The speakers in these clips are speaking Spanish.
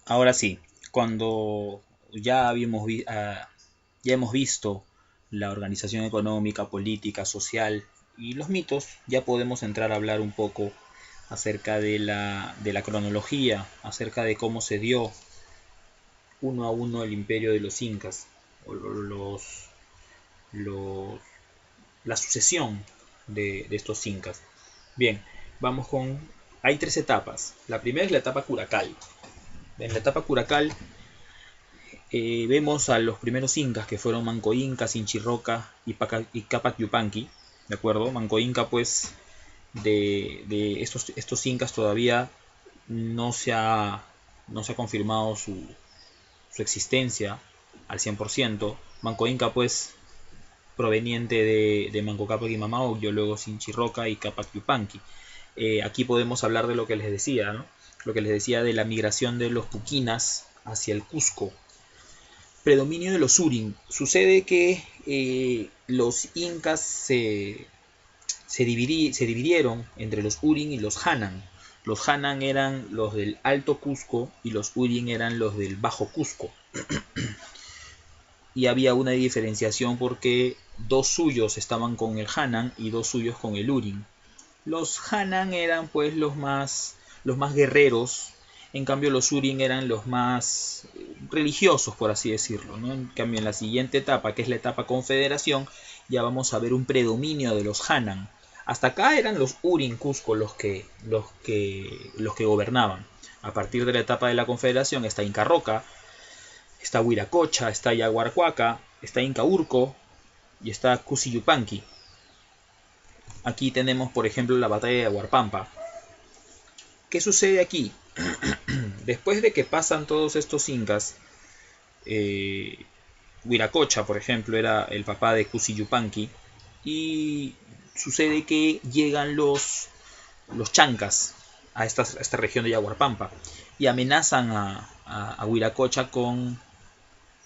Ahora sí, cuando ya hemos visto la organización económica, política, social y los mitos, ya podemos entrar a hablar un poco acerca de la cronología, acerca de cómo se dio uno a uno el imperio de los incas, o los- la sucesión de estos incas. Bien, vamos con... Hay tres etapas. La primera es la etapa curacal. En la etapa curacal vemos a los primeros incas que fueron Manco Inca, Sinchirroca y Capac Yupanqui, ¿de acuerdo? Manco Inca, pues, de estos incas todavía no se ha, no se ha confirmado su existencia al 100%. Manco Inca, pues, proveniente de Manco Cápac y Mamaocllo, luego Sinchirroca y Capac Yupanqui. Aquí podemos hablar de lo que les decía, ¿no? Lo que les decía de la migración de los puquinas hacia el Cusco. Predominio de los Urin. Sucede que los incas se dividieron entre los Urin y los Hanan. Los Hanan eran los del Alto Cusco y los Urin eran los del Bajo Cusco. Y había una diferenciación porque dos suyos estaban con el Hanan y dos suyos con el Urin. Los Hanan eran pues los más guerreros, en cambio los Urin eran los más religiosos, por así decirlo, ¿no? En cambio en la siguiente etapa, que es la etapa confederación, ya vamos a ver un predominio de los Hanan. Hasta acá eran los Urin Cusco los que gobernaban. A partir de la etapa de la confederación está Inca Roca, está Huiracocha, está Yaguarcuaca, está Inca Urco y está Cusiyupanqui. Aquí tenemos, por ejemplo, la batalla de Aguarpampa. ¿Qué sucede aquí? Después de que pasan todos estos incas, eh, Huiracocha, por ejemplo, era el papá de Cusiyupanqui, y sucede que llegan los chancas a esta región de Yaguarpampa y amenazan a Huiracocha con,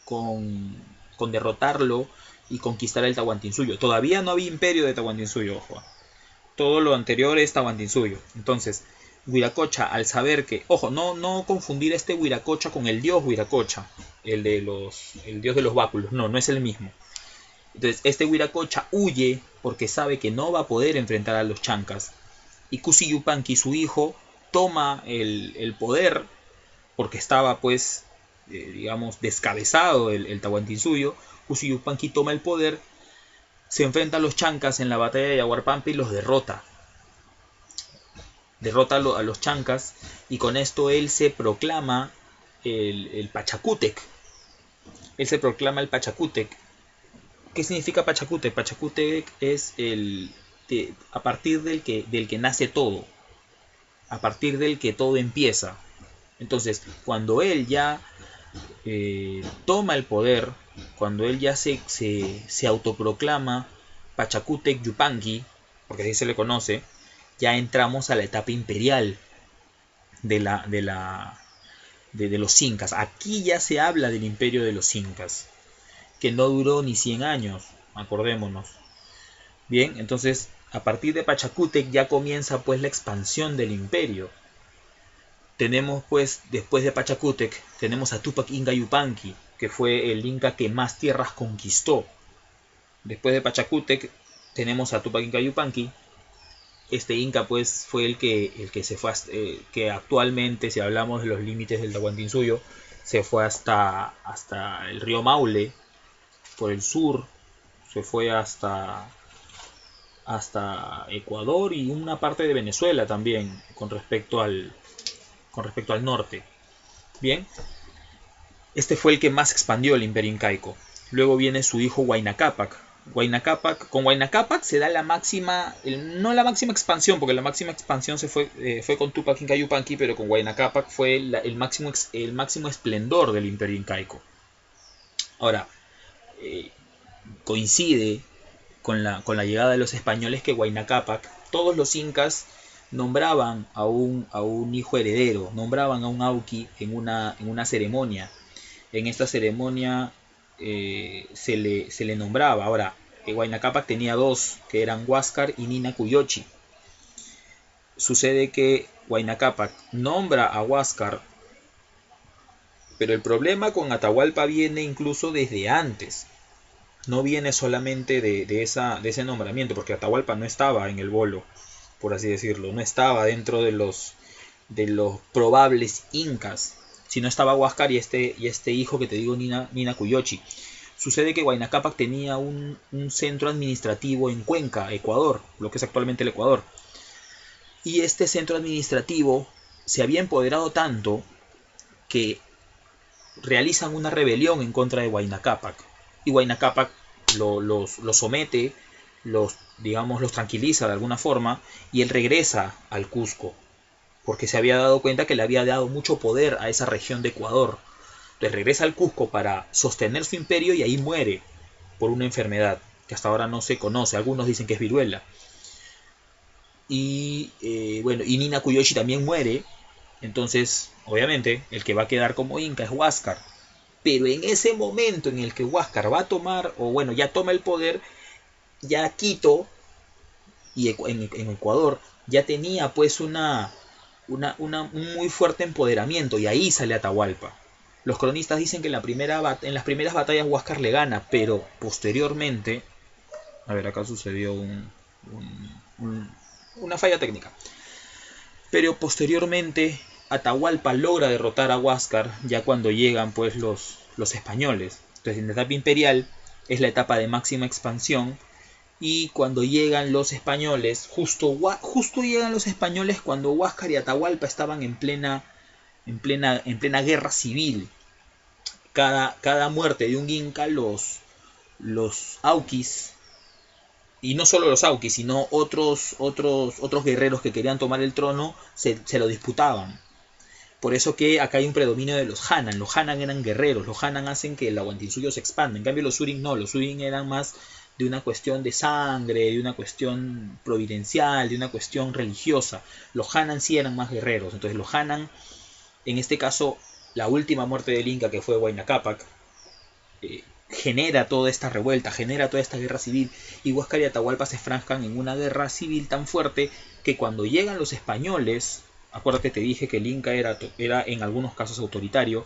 con derrotarlo y conquistar el Tahuantinsuyo. Todavía no había imperio de Tahuantinsuyo, ojo. Todo lo anterior es Tahuantinsuyo. Entonces, Huiracocha, al saber que, ojo, no confundir este Huiracocha con el dios Huiracocha, el dios de los báculos, no es el mismo. Entonces, este Huiracocha huye porque sabe que no va a poder enfrentar a los chancas. Y Cusiyupanqui, su hijo, toma el poder porque estaba, pues, digamos, descabezado el Tahuantinsuyo. Cusiyupanqui toma el poder, se enfrenta a los chancas en la batalla de Yaguarpampa y los derrota. Derrota a los chancas y con esto él se proclama el Pachacútec. Él se proclama el Pachacútec. ¿Qué significa Pachacútec? Pachacútec es a partir del que nace todo, a partir del que todo empieza. Entonces, cuando él ya toma el poder, cuando él ya se autoproclama Pachacútec Yupanqui, porque así se le conoce, ya entramos a la etapa imperial de, la, de, la, de los incas. Aquí ya se habla del imperio de los incas, que no duró ni 100 años, acordémonos. Bien, entonces a partir de Pachacútec ya comienza pues la expansión del imperio. Tenemos pues, después de Pachacútec, tenemos a Tupac Inca Yupanqui, que fue el inca que más tierras conquistó. Después de Pachacútec tenemos a Tupac Inca Yupanqui. Este inca pues fue el que se fue que actualmente, si hablamos de los límites del Tahuantinsuyo, se fue hasta el río Maule por el sur, se fue hasta Ecuador y una parte de Venezuela también con respecto al norte. Bien, este fue el que más expandió el imperio incaico. Luego viene su hijo Huayna Cápac. Con Huayna Cápac se da la máxima, no la máxima expansión, porque la máxima expansión fue con Tupac Inca Yupanqui, pero con Huayna Cápac fue el máximo esplendor del imperio incaico. Ahora, eh, coincide con la llegada de los españoles que Huayna Cápac, todos los incas nombraban a un hijo heredero, nombraban a un auqui en una ceremonia. En esta ceremonia se le nombraba. Ahora, Huayna Cápac tenía dos, que eran Huáscar y Nina Cuyochi. Sucede que Huayna Cápac nombra a Huáscar Pero el problema con Atahualpa viene incluso desde antes. No viene solamente de ese nombramiento, porque Atahualpa no estaba en el bolo, por así decirlo. No estaba dentro de los probables incas, sino estaba Huáscar y este hijo que te digo, Nina Cuyochi. Sucede que Huayna Cápac tenía un centro administrativo en Cuenca, Ecuador, lo que es actualmente el Ecuador. Y este centro administrativo se había empoderado tanto que realizan una rebelión en contra de Huayna Cápac. Y Huayna Cápac los somete, los tranquiliza de alguna forma, y él regresa al Cusco, porque se había dado cuenta que le había dado mucho poder a esa región de Ecuador. Entonces regresa al Cusco para sostener su imperio y ahí muere por una enfermedad que hasta ahora no se conoce. Algunos dicen que es viruela. Y y Nina Cuyochi también muere. Entonces, obviamente, el que va a quedar como inca es Huáscar. Pero en ese momento en el que Huáscar va a tomar, o bueno, ya toma el poder, ya Quito y en Ecuador ya tenía pues un muy fuerte empoderamiento, y ahí sale Atahualpa. Los cronistas dicen que en las primeras batallas Huáscar le gana, pero posteriormente, a ver, acá sucedió una falla técnica, pero posteriormente Atahualpa logra derrotar a Huáscar ya cuando llegan pues los españoles. Entonces en la etapa imperial es la etapa de máxima expansión, y cuando llegan los españoles, justo llegan los españoles cuando Huáscar y Atahualpa estaban en plena guerra civil. Cada muerte de un inca, los auquis, y no solo los auquis, sino otros guerreros que querían tomar el trono, se lo disputaban. Por eso que acá hay un predominio de los Hanan. Los Hanan eran guerreros, los Hanan hacen que el Ahuantinsuyo se expanda. En cambio los Surin no, los Surin eran más de una cuestión de sangre, de una cuestión providencial, de una cuestión religiosa. Los Hanan sí eran más guerreros. Entonces los Hanan, en este caso, la última muerte del Inca, que fue Huayna Cápac, genera toda esta revuelta, genera toda esta guerra civil, y Huáscar y Atahualpa se enfrascan en una guerra civil tan fuerte que cuando llegan los españoles, acuérdate, te dije que el Inca era en algunos casos autoritario,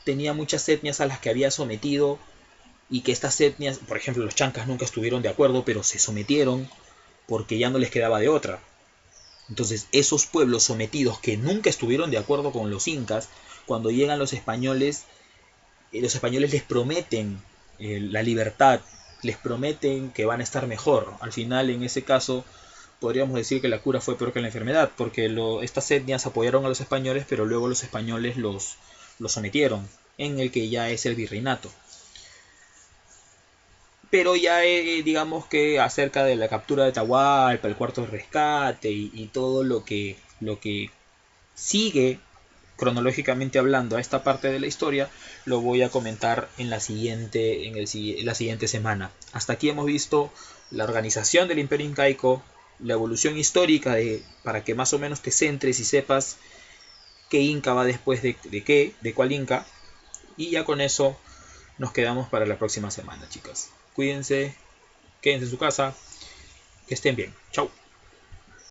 tenía muchas etnias a las que había sometido, y que estas etnias, por ejemplo los chancas, nunca estuvieron de acuerdo, pero se sometieron porque ya no les quedaba de otra. Entonces esos pueblos sometidos que nunca estuvieron de acuerdo con los incas, cuando llegan los españoles les prometen la libertad, les prometen que van a estar mejor. Al final, en ese caso, podríamos decir que la cura fue peor que la enfermedad, porque estas etnias apoyaron a los españoles, pero luego los españoles los sometieron, en el que ya es el virreinato. Pero ya digamos que acerca de la captura de Atahualpa, el cuarto rescate y todo lo que sigue cronológicamente hablando a esta parte de la historia, lo voy a comentar en la siguiente semana. Hasta aquí hemos visto la organización del Imperio Incaico, la evolución histórica para que más o menos te centres y sepas qué Inca va después de cuál Inca, y ya con eso nos quedamos para la próxima semana, chicas. Cuídense, quédense en su casa, que estén bien. Chau.